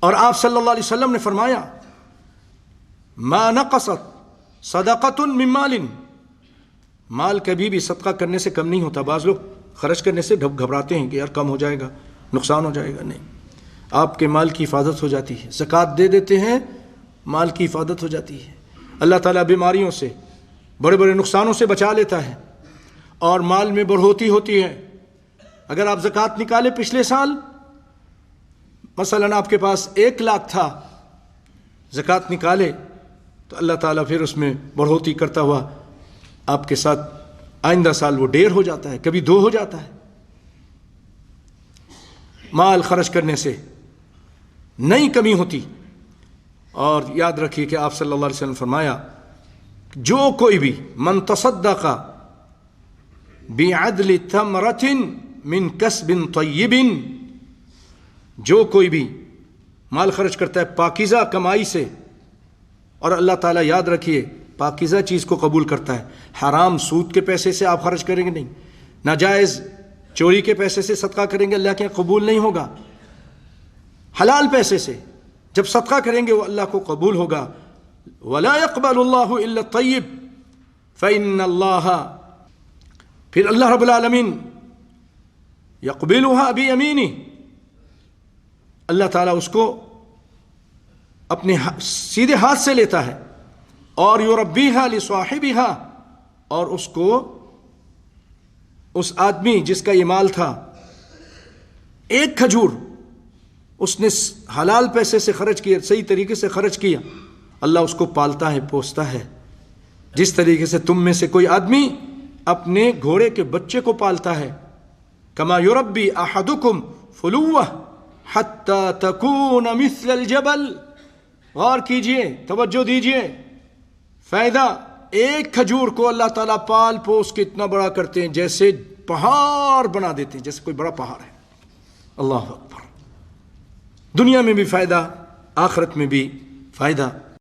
اور آپ صلی اللہ علیہ وسلم نے فرمایا ما نقصت صدقۃ من مال، مال کبھی بھی صدقہ کرنے سے کم نہیں ہوتا۔ بعض لوگ خرچ کرنے سے گھبراتے ہیں کہ یار کم ہو جائے گا، نقصان ہو جائے گا۔ نہیں، آپ کے مال کی حفاظت ہو جاتی ہے۔ زکوٰۃ دے دیتے ہیں، مال کی حفاظت ہو جاتی ہے۔ اللہ تعالیٰ بیماریوں سے، بڑے بڑے نقصانوں سے بچا لیتا ہے، اور مال میں بڑھوتی ہوتی ہے۔ اگر آپ زکوٰۃ نکالے پچھلے سال، مثلاً آپ کے پاس 1,00,000 تھا، زکوٰۃ نکالے تو اللہ تعالیٰ پھر اس میں بڑھوتی کرتا ہوا آپ کے ساتھ آئندہ سال وہ 1.5 ہو جاتا ہے، کبھی 2 ہو جاتا ہے۔ مال خرچ کرنے سے نہیں کمی ہوتی۔ اور یاد رکھیے کہ آپ صلی اللہ علیہ وسلم نے فرمایا جو کوئی بھی من تصدق بعدل تمرۃ من کسب طیب، جو کوئی بھی مال خرچ کرتا ہے پاکیزہ کمائی سے، اور اللہ تعالیٰ یاد رکھیے پاکیزہ چیز کو قبول کرتا ہے۔ حرام سود کے پیسے سے آپ خرچ کریں گے نہیں، ناجائز چوری کے پیسے سے صدقہ کریں گے اللہ کے قبول نہیں ہوگا۔ حلال پیسے سے جب صدقہ کریں گے وہ اللہ کو قبول ہوگا۔ وَلَا يَقْبَلُ اللَّهُ إِلَّا الطَّيِّبَ فَإِنَّ اللَّهَ، پھر اللہ رب العالمین يَقْبِلُهَا بِيَمِينِهِ، اللہ تعالیٰ اس کو اپنے سیدھے ہاتھ سے لیتا ہے، اور يُرَبِّيهَا لِصَاحِبِهَا، اور اس کو اس آدمی جس کا یہ مال تھا، ایک کھجور اس نے حلال پیسے سے خرچ کیا، صحیح طریقے سے خرچ کیا، اللہ اس کو پالتا ہے، پوستا ہے، جس طریقے سے تم میں سے کوئی آدمی اپنے گھوڑے کے بچے کو پالتا ہے۔ کما یربی احدکم فلوہ حتی تکون مثل الجبل، غور کیجئے، توجہ دیجئے، فائدہ، ایک کھجور کو اللہ تعالیٰ پال پوس کے اتنا بڑا کرتے ہیں جیسے پہاڑ بنا دیتے ہیں، جیسے کوئی بڑا پہاڑ ہے۔ اللہ اکبر۔ دنیا میں بھی فائدہ، آخرت میں بھی فائدہ۔